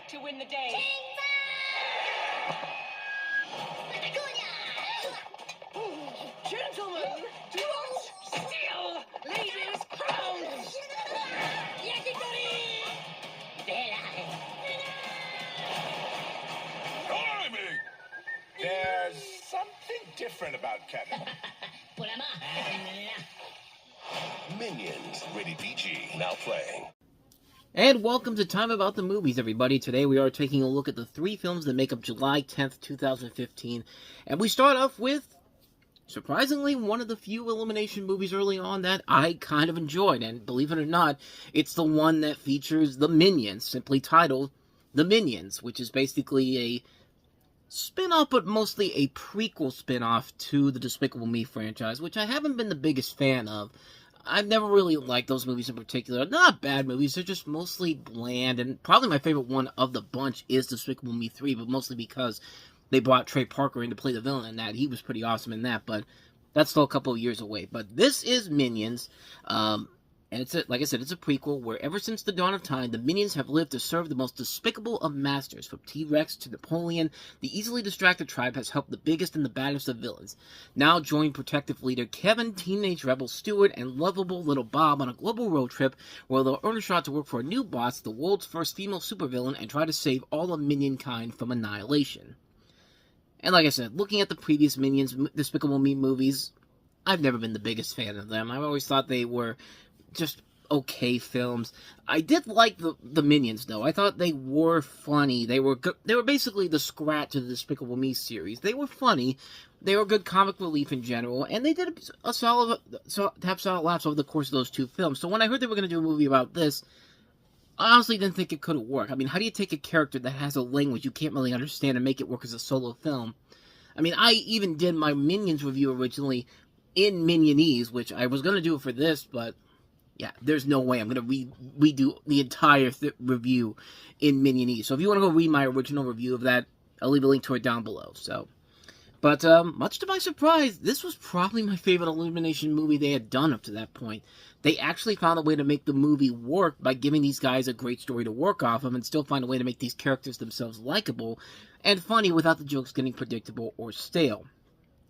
back to win the day. Gentlemen, don't steal ladies' crowns! Blimey! There's something different about Kevin. Minions, rated PG, now playing. And welcome to Time About the Movies, everybody. Today we are taking a look at the 3 films that make up July 10th, 2015. And we start off with, surprisingly, one of the few Illumination movies early on that I kind of enjoyed. And believe it or not, it's the one that features the Minions, simply titled The Minions, which is basically a spin-off, but mostly a prequel spin-off to the Despicable Me franchise, which I haven't been the biggest fan of. I've never really liked those movies in particular. They're not bad movies, they're just mostly bland, and probably my favorite one of the bunch is Despicable Me 3, but mostly because they brought Trey Parker in to play the villain in that. He was pretty awesome in that, but that's still a couple of years away. But this is Minions, and like I said, it's a prequel where ever since the dawn of time, the Minions have lived to serve the most despicable of masters. From T-Rex to Napoleon, the easily distracted tribe has helped the biggest and the baddest of villains. Now join protective leader Kevin, teenage rebel Stuart, and lovable little Bob on a global road trip where they'll earn a shot to work for a new boss, the world's first female supervillain, and try to save all of Minion kind from annihilation. And like I said, looking at the previous Minions Despicable Me movies, I've never been the biggest fan of them. I've always thought they were just okay films. I did like the Minions, though. I thought they were funny. They were good. They were basically the Scrat to the Despicable Me series. They were funny. They were good comic relief in general, and they did have solid laughs over the course of those 2 films. So when I heard they were going to do a movie about this, I honestly didn't think it could work. I mean, how do you take a character that has a language you can't really understand and make it work as a solo film? I mean, I even did my Minions review originally in Minionese, which I was going to do for this, but yeah, there's no way I'm going to redo the entire review in Minionese. So if you want to go read my original review of that, I'll leave a link to it down below. So, but much to my surprise, this was probably my favorite Illumination movie they had done up to that point. They actually found a way to make the movie work by giving these guys a great story to work off of and still find a way to make these characters themselves likable and funny without the jokes getting predictable or stale.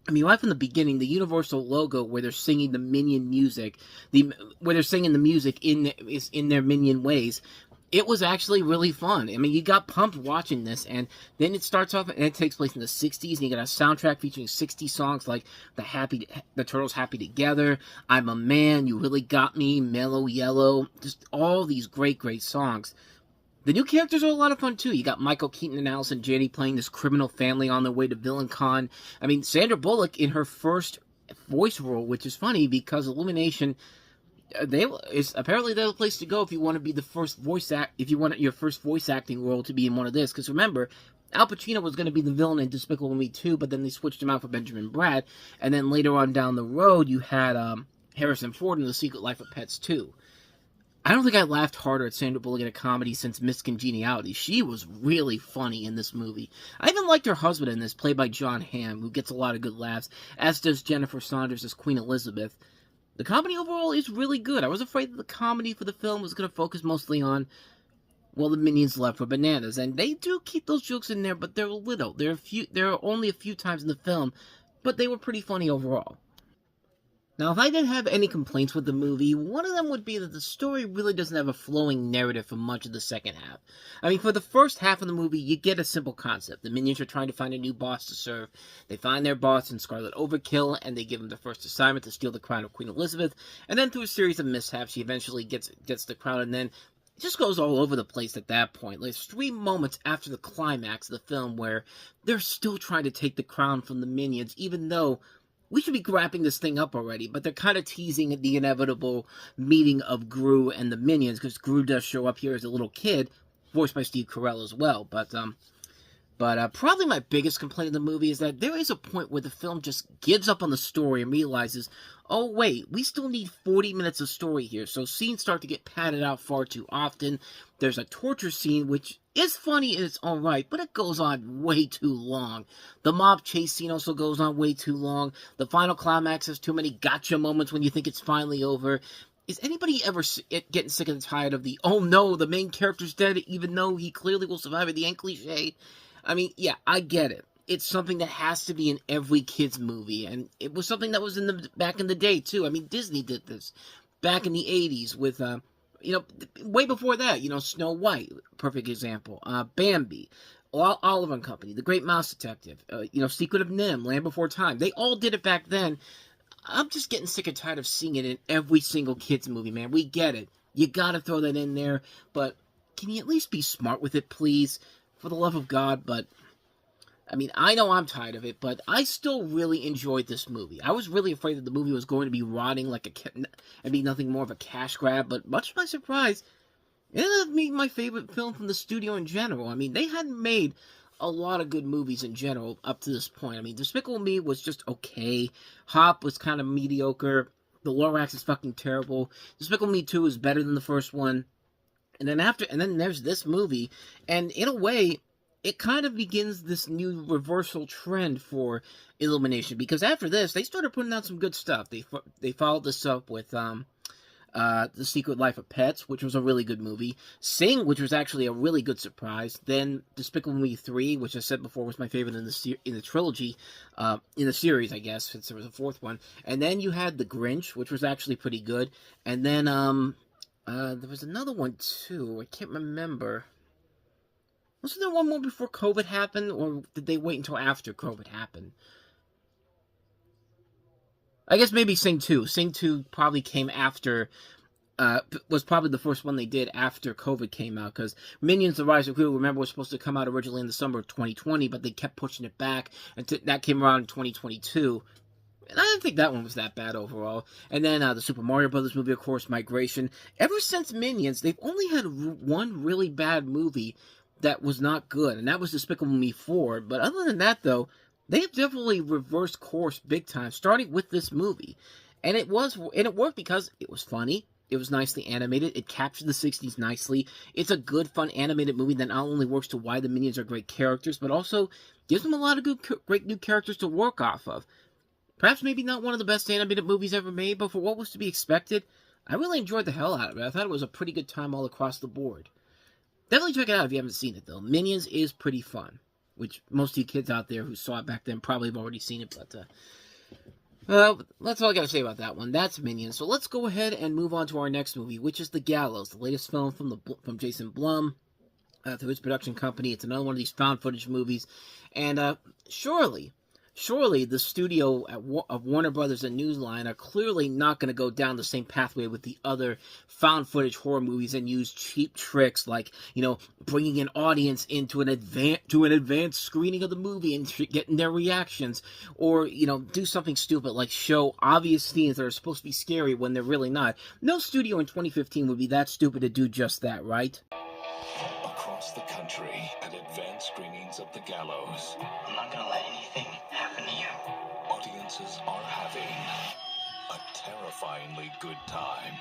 I mean, right from the beginning, the Universal logo where they're singing the Minion music, where they're singing the music in their Minion ways, it was actually really fun. I mean, you got pumped watching this, and then it starts off, and it takes place in the 60s, and you got a soundtrack featuring 60 songs like The Turtles Happy Together, I'm a Man, You Really Got Me, Mellow Yellow, just all these great, great songs. The new characters are a lot of fun, too. You got Michael Keaton and Allison Janney playing this criminal family on their way to VillainCon. I mean, Sandra Bullock in her first voice role, which is funny because Illumination, apparently they're the place to go if you want to be the first if you want your first voice acting role to be in one of this. Because remember, Al Pacino was going to be the villain in Despicable Me 2, but then they switched him out for Benjamin Bratt. And then later on down the road, you had Harrison Ford in The Secret Life of Pets 2. I don't think I laughed harder at Sandra Bullock in a comedy since Miss Congeniality. She was really funny in this movie. I even liked her husband in this, played by John Hamm, who gets a lot of good laughs, as does Jennifer Saunders as Queen Elizabeth. The comedy overall is really good. I was afraid that the comedy for the film was going to focus mostly on, well, the Minions left for bananas, and they do keep those jokes in there, but they're little. There are only a few times in the film, but they were pretty funny overall. Now, if I didn't have any complaints with the movie, one of them would be that the story really doesn't have a flowing narrative for much of the second half. I mean, for the first half of the movie, you get a simple concept. The Minions are trying to find a new boss to serve. They find their boss in Scarlet Overkill, and they give him the first assignment to steal the crown of Queen Elizabeth. And then through a series of mishaps, she eventually gets the crown, and then it just goes all over the place at that point. There's 3 moments after the climax of the film where they're still trying to take the crown from the Minions, even though we should be wrapping this thing up already, but they're kind of teasing the inevitable meeting of Gru and the Minions, because Gru does show up here as a little kid, voiced by Steve Carell as well. But probably my biggest complaint of the movie is that there is a point where the film just gives up on the story and realizes, oh wait, we still need 40 minutes of story here, so scenes start to get padded out far too often. There's a torture scene, which is funny in its own right, but it goes on way too long. The mob chase scene also goes on way too long. The final climax has too many gotcha moments when you think it's finally over. is anybody ever getting sick and tired of the, oh no, the main character's dead, even though he clearly will survive at the end cliche? I mean, yeah, I get it. It's something that has to be in every kid's movie, and it was something that was in the back in the day, too. I mean, Disney did this back in the 80s with, way before that, Snow White, perfect example, Bambi, Oliver and Company, The Great Mouse Detective, Secret of NIMH, Land Before Time. They all did it back then. I'm just getting sick and tired of seeing it in every single kid's movie, man. We get it. You gotta throw that in there, but can you at least be smart with it, please? For the love of God, but... I mean, I know I'm tired of it, but I still really enjoyed this movie. I was really afraid that the movie was going to be rotting and be nothing more of a cash grab, but much to my surprise, it ended up being my favorite film from the studio in general. I mean, they hadn't made a lot of good movies in general up to this point. I mean, Despicable Me was just okay. Hop was kind of mediocre. The Lorax is fucking terrible. Despicable Me 2 is better than the first one. And then there's this movie, and in a way, it kind of begins this new reversal trend for Illumination, because after this, they started putting out some good stuff. They followed this up with The Secret Life of Pets, which was a really good movie. Sing, which was actually a really good surprise. Then Despicable Me 3, which I said before was my favorite in the trilogy, in the series, I guess, since there was a fourth one. And then you had The Grinch, which was actually pretty good. And then there was another one too. I can't remember. Wasn't there one more before COVID happened, or did they wait until after COVID happened? I guess maybe Sing 2. Sing 2 probably came after, was probably the first one they did after COVID came out, because Minions: The Rise of Gru, remember, was supposed to come out originally in the summer of 2020, but they kept pushing it back, and that came around in 2022. And I didn't think that one was that bad overall. And then the Super Mario Brothers movie, of course, Migration. Ever since Minions, they've only had one really bad movie that was not good, and that was Despicable Me 4. But other than that, though, they have definitely reversed course big time, starting with this movie. And it worked because it was funny, it was nicely animated, it captured the 60s nicely. It's a good, fun animated movie that not only works to why the Minions are great characters, but also gives them a lot of great new characters to work off of. Perhaps maybe not one of the best animated movies ever made, but for what was to be expected, I really enjoyed the hell out of it. I thought it was a pretty good time all across the board. Definitely check it out if you haven't seen it, though. Minions is pretty fun, which most of you kids out there who saw it back then probably have already seen it, but that's all I gotta say about that one. That's Minions. So let's go ahead and move on to our next movie, which is The Gallows, the latest film from Jason Blum, through his production company. It's another one of these found footage movies, and surely the studio of Warner Brothers and New Line are clearly not going to go down the same pathway with the other found footage horror movies and use cheap tricks like, bringing an audience into an advanced screening of the movie and getting their reactions, or, do something stupid like show obvious scenes that are supposed to be scary when they're really not. No studio in 2015 would be that stupid to do just that, right? Across the country at advanced screenings of The Gallows. I'm not gonna let anything happen to you. Audiences are having a terrifyingly good time.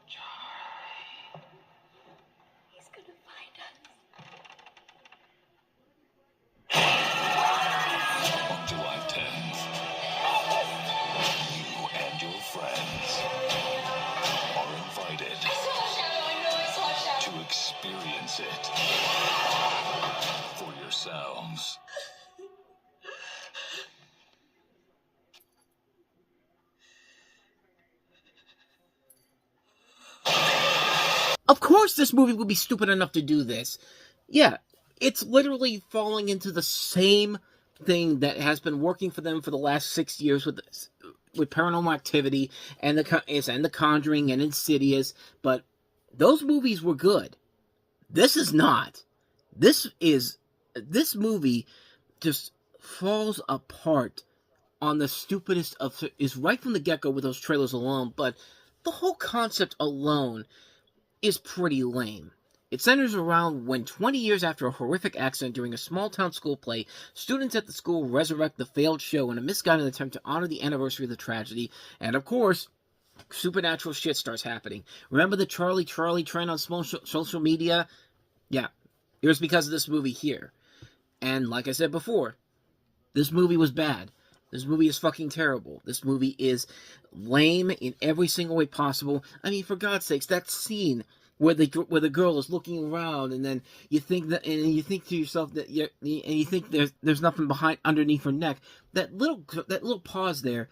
Charlie. He's gonna find us. On July 10th, you and your friends are invited to experience it for yourselves. Of course this movie would be stupid enough to do this. Yeah, it's literally falling into the same thing that has been working for them for the last 6 years with Paranormal Activity and The Conjuring and Insidious, but those movies were good. This is not. This movie just falls apart on the stupidest is right from the get-go with those trailers alone, but the whole concept alone is pretty lame. It centers around when 20 years after a horrific accident during a small-town school play, students at the school resurrect the failed show in a misguided attempt to honor the anniversary of the tragedy, and of course, supernatural shit starts happening. Remember the Charlie trend on social media? Yeah, it was because of this movie here. And like I said before, this movie was bad. This movie is fucking terrible. This movie is lame in every single way possible. I mean, for God's sakes, that scene where the girl is looking around, and then you think to yourself that you think there's nothing underneath her neck. That little pause there.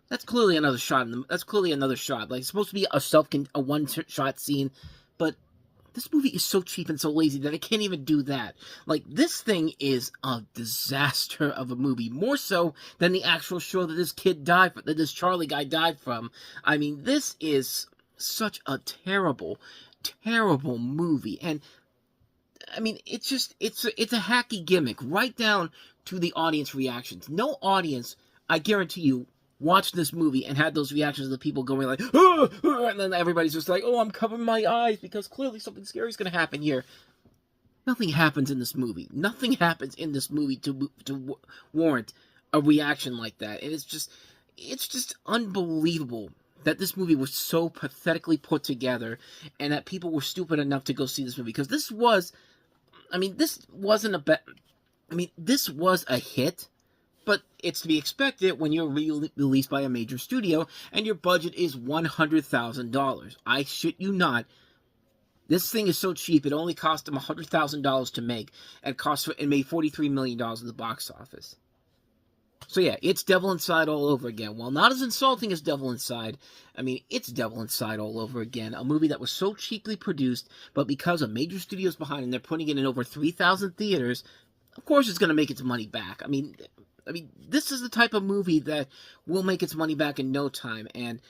That's clearly another shot. That's clearly another shot. Like, it's supposed to be a one-shot scene, but this movie is so cheap and so lazy that it can't even do that. Like, this thing is a disaster of a movie, more so than the actual show that this Charlie guy died from. I mean, this is such a terrible, terrible movie, and I mean, it's a hacky gimmick, right down to the audience reactions. No audience, I guarantee you, watched this movie and had those reactions of the people going like, "Ah, ah," and then everybody's just like, "Oh, I'm covering my eyes because clearly something scary is going to happen here." Nothing happens in this movie. Nothing happens in this movie to warrant a reaction like that. And it's just unbelievable that this movie was so pathetically put together and that people were stupid enough to go see this movie. Because this was a hit. But it's to be expected when you're released by a major studio and your budget is $100,000. I shit you not. This thing is so cheap, it only cost them $100,000 to make and made $43 million at the box office. So yeah, it's Devil Inside all over again. While not as insulting as Devil Inside, I mean, it's Devil Inside all over again. A movie that was so cheaply produced, but because of major studios behind it, they're putting it in over 3,000 theaters, of course it's going to make its money back. I mean, this is the type of movie that will make its money back in no time, and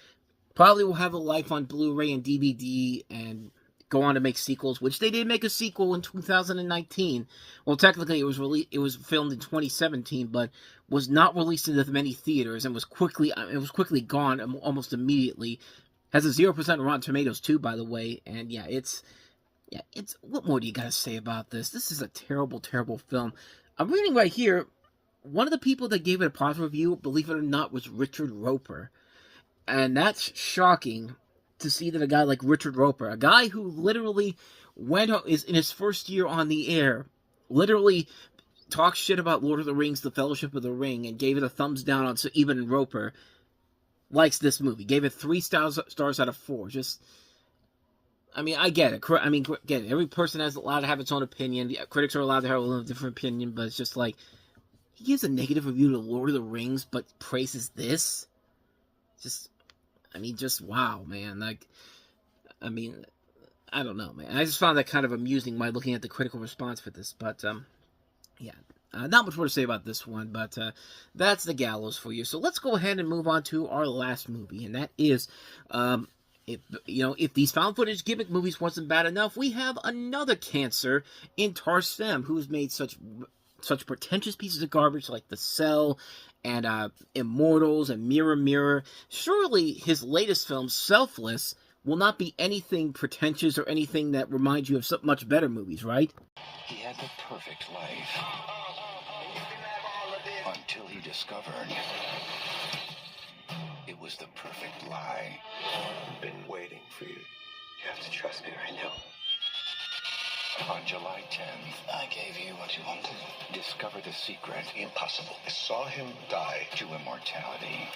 probably will have a life on Blu-ray and DVD, and go on to make sequels, which they did make a sequel in 2019. Well, technically, it was filmed in 2017, but was not released into many theaters, and was quickly gone almost immediately. Has a 0% Rotten Tomatoes too, by the way, and it's what more do you gotta say about this? This is a terrible, terrible film. I'm reading right here. One of the people that gave it a positive review, believe it or not, was Richard Roper. And that's shocking to see that a guy like Richard Roper, a guy who literally is in his first year on the air, literally talks shit about Lord of the Rings, The Fellowship of the Ring, and gave it a thumbs down on, so even Roper likes this movie. Gave it 3 stars out of 4. I mean, I get it. Every person has allowed to have its own opinion. The critics are allowed to have a little different opinion, but it's just like, he gives a negative review to Lord of the Rings, but praises this? Just wow, man. Like, I mean, I don't know, man. I just found that kind of amusing by looking at the critical response for this, but, yeah. Not much more to say about this one, but, that's The Gallows for you. So let's go ahead and move on to our last movie, and that is, if these found footage gimmick movies wasn't bad enough, we have another cancer in Tarsem, who's made such pretentious pieces of garbage like The Cell and Immortals and Mirror Mirror. Surely his latest film, Selfless, will not be anything pretentious or anything that reminds you of some much better movies, right? He had the perfect life. Until he discovered it was the perfect lie. I've been waiting for you. You have to trust me right now. On July 10th, I gave you what you wanted. discover the secret Impossible. I saw him die. to immortality.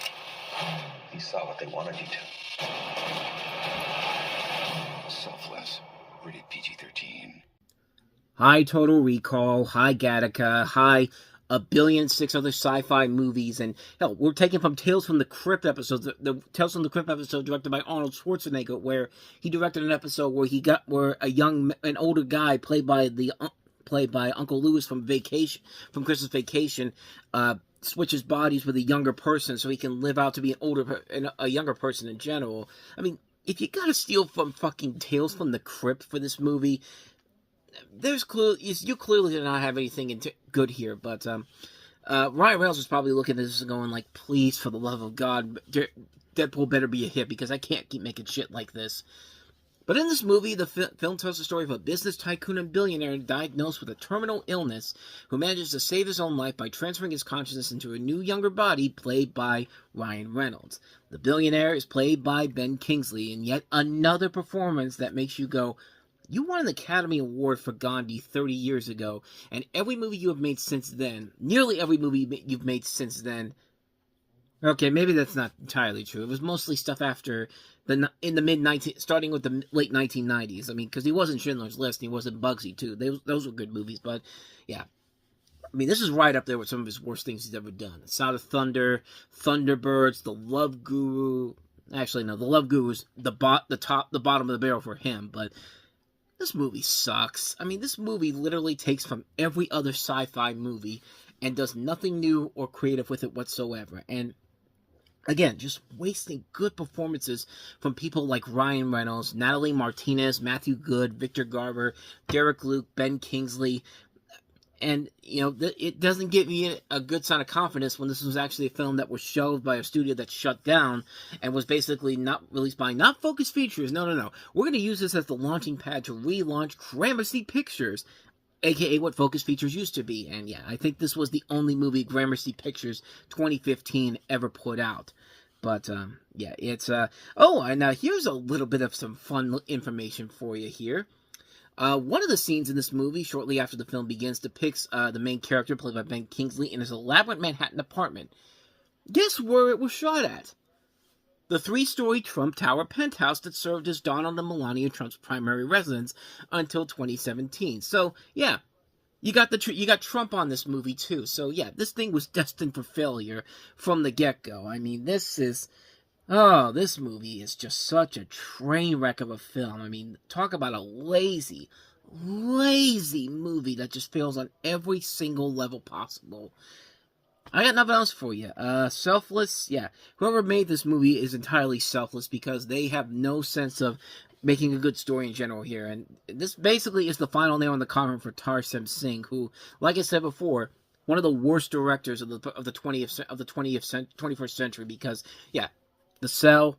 He saw what they wanted you to. Selfless, rated PG-13. Hi Total Recall, hi Gattaca, hi 1,000,006 other sci-fi movies, and hell, we're taking from Tales from the Crypt episodes, the Tales from the Crypt episode directed by Arnold Schwarzenegger, where he directed an episode where an older guy played by Uncle Lewis from Christmas Vacation, switches bodies with a younger person so he can live out to be a younger person in general. I mean, if you gotta steal from fucking Tales from the Crypt for this movie, you clearly did not have anything good here, but Ryan Reynolds was probably looking at this and going like, please, for the love of God, Deadpool better be a hit, because I can't keep making shit like this. But in this movie, the film tells the story of a business tycoon and billionaire diagnosed with a terminal illness who manages to save his own life by transferring his consciousness into a new, younger body played by Ryan Reynolds. The billionaire is played by Ben Kingsley, in yet another performance that makes you go, you won an Academy Award for Gandhi 30 years ago, and every movie you have made since then, nearly every movie you've made since then, Okay, maybe that's not entirely true. It was mostly stuff after in the starting with the late 1990s. I mean, because he wasn't Schindler's List, and he wasn't Bugsy too. Those were good movies, but yeah. I mean, this is right up there with some of his worst things he's ever done. Sound of Thunder, Thunderbirds, The Love Guru. Actually, no, The Love Guru is the bottom of the barrel for him, but this movie sucks. I mean, this movie literally takes from every other sci-fi movie and does nothing new or creative with it whatsoever. And again, just wasting good performances from people like Ryan Reynolds, Natalie Martinez, Matthew Good, Victor Garber, Derek Luke, Ben Kingsley. And, you know, it doesn't give me a good sign of confidence when this was actually a film that was shelved by a studio that shut down and was basically not released by, not Focus Features. No. We're going to use this as the launching pad to relaunch Gramercy Pictures, a.k.a. what Focus Features used to be. And yeah, I think this was the only movie Gramercy Pictures 2015 ever put out. But, yeah, it's, oh, and now here's a little bit of some fun information for you here. One of the scenes in this movie, shortly after the film begins, depicts the main character, played by Ben Kingsley, in his elaborate Manhattan apartment. Guess where it was shot at? The 3-story Trump Tower penthouse that served as Donald and Melania Trump's primary residence until 2017. So, yeah, you got Trump on this movie, too. So, yeah, this thing was destined for failure from the get-go. I mean, this movie is just such a train wreck of a film. I mean, talk about a lazy movie that just fails on every single level possible. I got nothing else for you. Selfless, yeah. Whoever made this movie is entirely selfless because they have no sense of making a good story in general here. And this basically is the final nail in the coffin for Tarsem Singh, who, like I said before, one of the worst directors of the 21st century because, yeah, The Cell,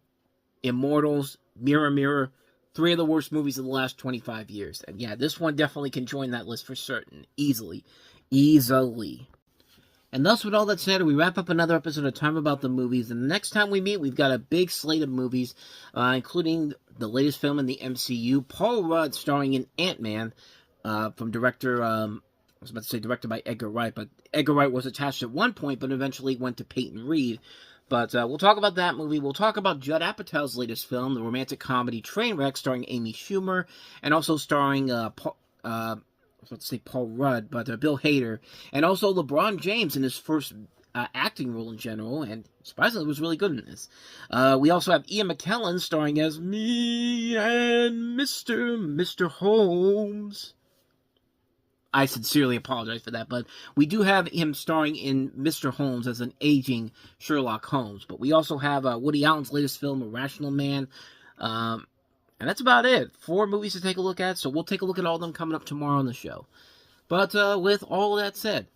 Immortals, Mirror Mirror, 3 of the worst movies of the last 25 years. And yeah, this one definitely can join that list for certain. Easily. And thus, with all that said, we wrap up another episode of Time About the Movies. And the next time we meet, we've got a big slate of movies, including the latest film in the MCU, Paul Rudd starring in Ant-Man, from directed by Edgar Wright. But Edgar Wright was attached at one point, but eventually went to Peyton Reed. But we'll talk about that movie. We'll talk about Judd Apatow's latest film, the romantic comedy Trainwreck, starring Amy Schumer, and also starring Paul Rudd, but Bill Hader, and also LeBron James in his first acting role in general, and surprisingly was really good in this. We also have Ian McKellen starring as me and Mr. Holmes. I sincerely apologize for that, but we do have him starring in Mr. Holmes as an aging Sherlock Holmes. But we also have Woody Allen's latest film, Irrational Man, and that's about it. 4 movies to take a look at, so we'll take a look at all of them coming up tomorrow on the show. But with all that said,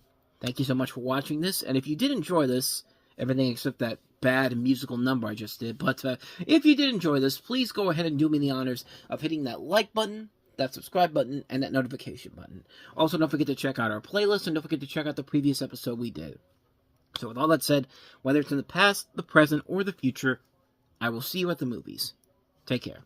thank you so much for watching this, and if you did enjoy this, everything except that bad musical number I just did, but if you did enjoy this, please go ahead and do me the honors of hitting that like button, that subscribe button, and that notification button. Also, don't forget to check out our playlist, and don't forget to check out the previous episode we did. So with all that said, whether it's in the past, the present, or the future, I will see you at the movies. Take care.